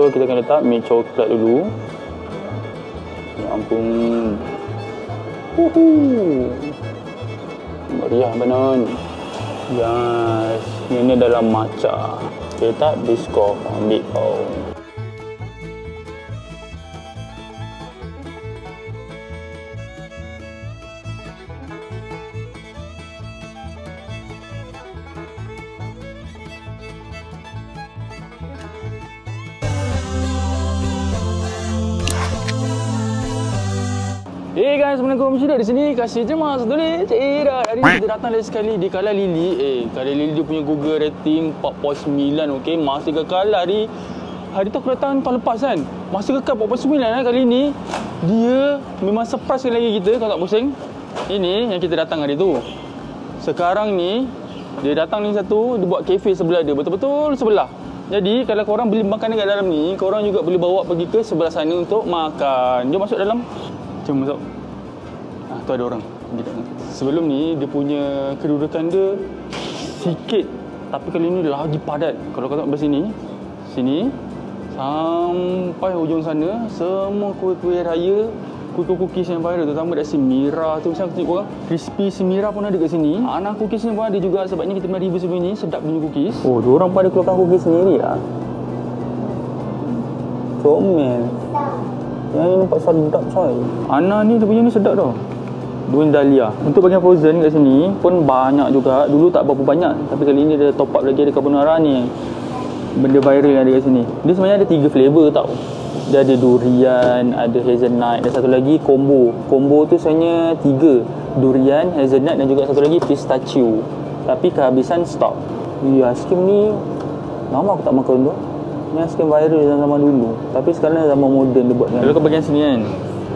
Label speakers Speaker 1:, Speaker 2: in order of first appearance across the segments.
Speaker 1: So kita akan letak mi coklat dulu. Ya ampun. Meriah benar. Yes. Ini dalam matcha. Kita letak biskop. Ambil kau. Hey guys, Assalamualaikum. Syirah di sini. Kasih jemaah setulis. Hari ni kita datang lagi sekali di Kala Lili. Kala Lili dia punya Google rating 4.9. okey, masih kekal. Hari tu aku datang tahun lepas kan. Masih kekal 4.9 kali ni. Dia memang surprise lagi kita kalau tak pusing. Ini yang kita datang hari tu. Sekarang ni dia datang ni satu, dia buat kafe sebelah dia. Betul-betul sebelah. Jadi kalau korang beli makanan kat dalam ni, korang juga boleh bawa pergi ke sebelah sana untuk makan. Jom masuk dalam. Jom masuk. Tu ada orang. Sebelum ni dia punya kedudukan dia sikit, tapi kali ni lagi padat. Kalau kau tengok dari sini sampai hujung sana, semua kuih-kuih raya, kuih-kuih yang viral, terutama dari Semira tu. Macam aku tunjuk korang, crispy Semira pun ada kat sini. Anak cookies ni pun ada juga, sebabnya kita pernah review sebelum ni. Sedap punya cookies. Oh, diorang pada keluarkan cookies sendiri lah. Comel. Yang ni nampak sedap coy. Ana ni dia punya ni sedap tau. Dua Dahlia. Untuk bagian frozen kat sini pun banyak juga. Dulu tak berapa banyak, tapi kali ni dia top up lagi. Ada carbonara ni, benda viral yang ada kat sini. Dia sebenarnya ada 3 flavor tau. Dia ada durian, ada hazelnut, dan satu lagi combo. Combo tu sebenarnya 3. Durian, hazelnut dan juga satu lagi pistachio. Tapi kehabisan stok. Aiskrim ni lama aku tak makan tu. Ni aiskrim viral zaman dulu, tapi sekarang zaman moden dia buat kan. Kalau kau bagian sini kan,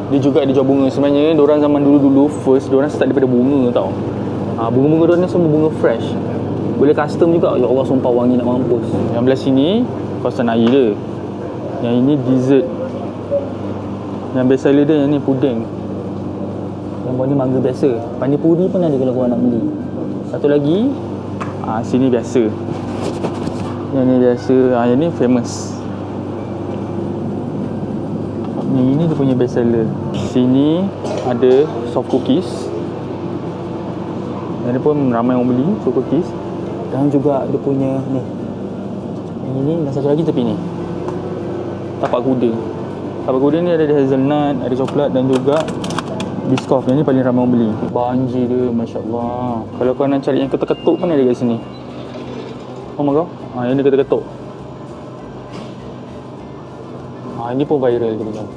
Speaker 1: dia juga ada jual bunga. Sebenarnya diorang zaman dulu-dulu first, diorang start daripada bunga tau. Bunga-bunga diorang ni semua bunga fresh. Boleh custom juga. Ya Allah, sumpah wangi nak mampus. Yang belah sini kawasan air dia. Yang ini dessert. Yang best seller dia yang ni puding. Yang bawah ni mangga biasa. Panipuri pun ada kalau korang nak beli. Satu lagi sini biasa. Yang ni biasa. Yang ni famous. Ini dia punya best seller. Sini ada soft cookies. Yang ni pun ramai orang beli soft cookies. Dan juga dia punya ni. Yang ini dan satu lagi tepi ni. Tapak kuda. Tapak kuda ni ada hazelnut, ada coklat dan juga biskop. Yang ni paling ramai orang beli. Banji dia, masya-Allah. Kalau kau nak cari yang ketuk-ketuk pun ada kat sini. Kau? Yang ni ketuk-ketuk. Ini pun viral kita tahu.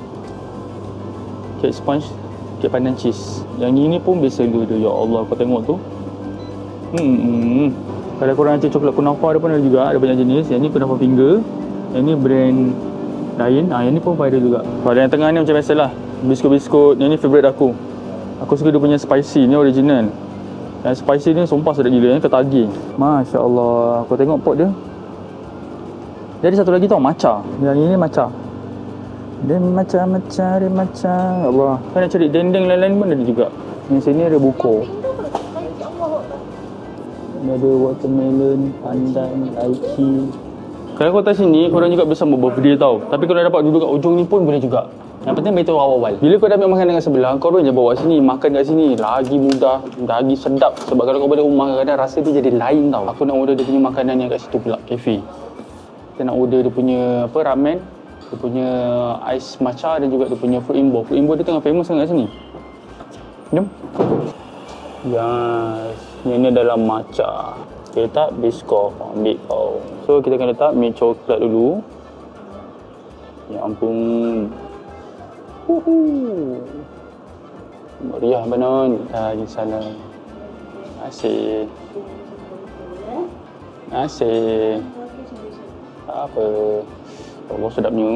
Speaker 1: Cake sponge, cake pandan cheese. Yang ini pun best seller dia. Ya Allah, kau tengok tu. Kalau korang nak coklat kunafa, ada pun ada juga. Ada banyak jenis. Yang ni kunafa finger. Yang ni brand lain. Yang ni pun viral juga. Kalau yang tengah ni macam biasalah, biskut-biskut. Yang ni favourite aku. Aku suka dia punya spicy. Ni original. Yang spicy ni sumpah sedap gila. Yang ketagih. Masya Allah. Kau tengok pot dia. Jadi satu lagi tau, matcha. Yang ini matcha. Dan macam-macam dia macam Allah. Kau nak cari dendeng lain-lain pun ada juga. Yang sini ada buko. Ada watermelon, pandan, lychee. Kalau kau datang sini, korang juga bisa buat birthday tau. Tapi kalau dapat duduk kat ujung ni pun boleh juga. Yang penting beritahu awal-awal. Bila kau dah ambil makanan dengan sebelah, kau je bawa sini, makan kat sini. Lagi mudah, lagi sedap. Sebab kalau kau balik rumah, kadang-kadang rasa dia jadi lain tau. Aku nak order dia punya makanan yang kat situ pula, kafe. Kita nak order dia punya ramen. Dia punya ais matcha dan juga dia punya fruit imbo. Fruit imbo dia tengah famous sangat kat sini. Jom. Yes. Ini dalam matcha. Kita letak biskop. Ambil kau. So kita akan letak mi coklat dulu. Ya ampun. Meriah benar. Lagi salam. Asyik. Asyik. Apa? Allah sedapnya.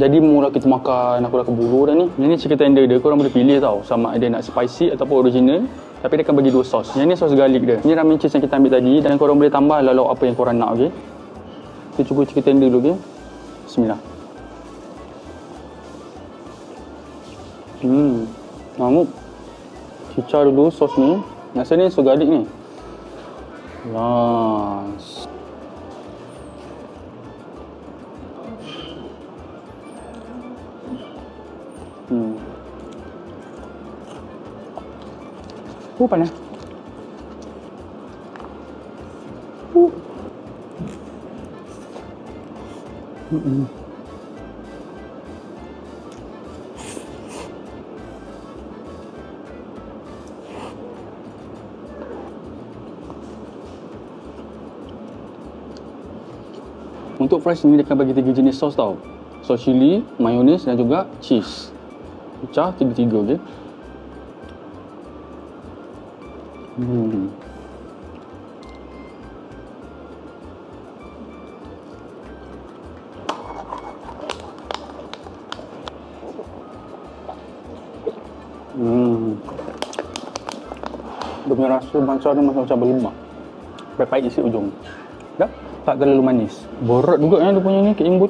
Speaker 1: Jadi mula kita makan, aku dah keburu dah ni. Yang ni chicken tender dia, korang boleh pilih tau. Sama ada nak spicy ataupun original. Tapi dia akan bagi 2 sos. Yang ni sos garlic dia. Ni ramen cheese yang kita ambil tadi. Dan korang boleh tambah lauk apa yang korang nak, okey. Kita cuba chicken tender dulu, okey. Bismillah. Manguk. Cicah dulu sos ni. Rasa ni sos garlic ni. Nice. Panas. Untuk fries ni dia akan bagi 3 jenis sos tau. Sos chili, mayonis dan juga cheese. Pecah 3-3, okey. Dia punya rasa banca dia macam berlemak. Pahit isi ujung. Dah? Tak terlalu manis. Berat juga dia punya ni, kek imbut.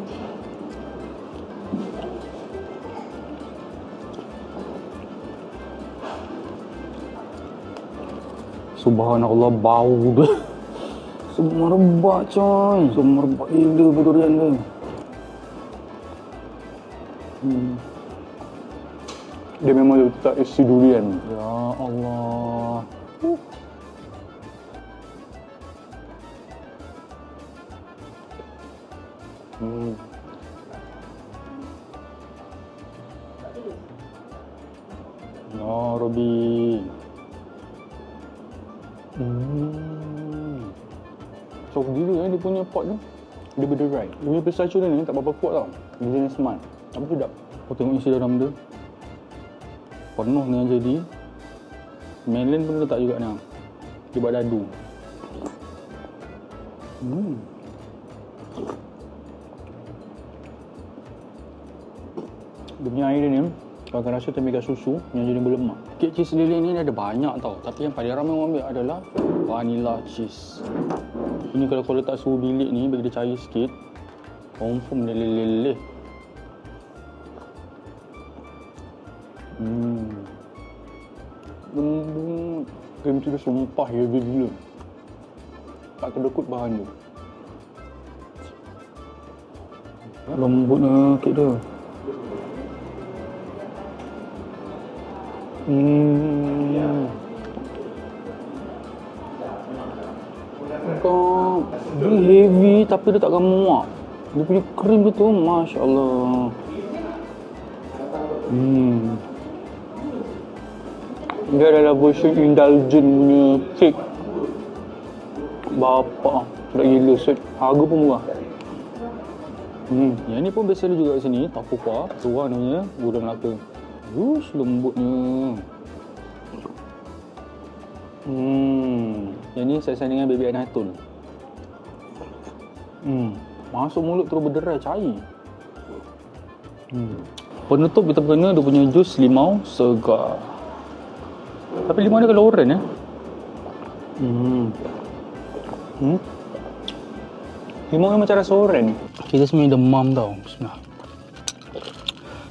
Speaker 1: Subhanallah, bau dia. Semua rebak coy. Semua rebak gila durian dia. Dia memang letak isi durian. Ya Allah. Ya Rabbi. So gila dia punya pot ni. Dia berderai. Dia punya pistachio dia ni tak berapa kuat tau. Dia jenis smart. Tapi sedap. Kau tengok isi dalam dia. Penuh dengan jadi. Melon pun letak juga ni. Dia buat dadu. Dia punya air dia ni, kau akan rasa tempekan susu yang jadi berlemak. Kek cheese lele ni ada banyak tau. Tapi yang paling ramai orang ambil adalah vanilla cheese. Ini kalau kau letak suhu bilik ni, bagi dia cair sikit, confirm dia leleh. Lembut. Krim tu dia sumpah heavy gila. Tak kedekut bahan dia. Lembutnya kek dia. Dia heavy tapi dia takkan muak. Dia punya krim dia tu, Masya Allah. Dia adalah version indulgent punya cake. Bapak, sedap gila set. Harga pun murah. Yang ni pun best seller juga kat sini. Tapu kuah, tuan namanya, gula Melaka. Wush, lembutnya. Yang ni saya dengan baby Anatul. Masuk mulut terus berderai, cair. Penutup kita kena dia punya jus limau segar. Tapi limau dia kalau oren limau ni macam rasa oren. Kita sebenarnya demam tau. Bismillah.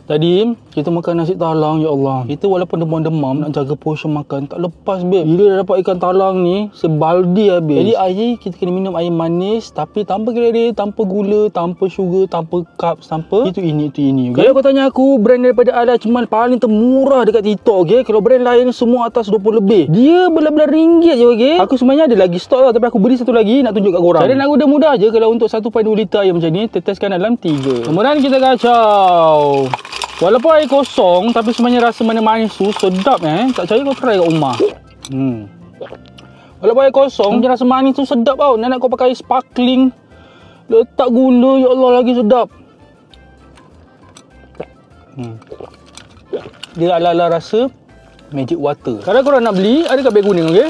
Speaker 1: Tadi kita makan nasi talang, ya Allah. Kita walaupun demam-demam nak jaga portion makan tak lepas babe. Bila dah dapat ikan talang ni sebaldi habis. Jadi air kita kena minum air manis tapi tanpa kalori, tanpa gula, tanpa sugar, tanpa carbs, tanpa itu ini. Okay? Kalau kau tanya aku brand daripada Al Ajmal paling termurah dekat TikTok, okey. Kalau brand lain semua atas 20 lebih. Dia belas-belas ringgit je, okey. Aku sebenarnya ada lagi stok tau, tapi aku beli satu lagi nak tunjuk kat korang. Cara nak mudah-mudah je kalau untuk 1.2 liter air macam ni, teteskan dalam 3. Kemudian kita kacau. Walaupun air kosong tapi sebenarnya rasa manis tu sedap Tak percaya kau try kat rumah. Walaupun air kosong rasa manis tu sedap tau. Nak kau pakai sparkling, letak gula, ya Allah lagi sedap. Dia ala-ala rasa magic water. Kalau korang nak beli ada kat beg kuning, okey.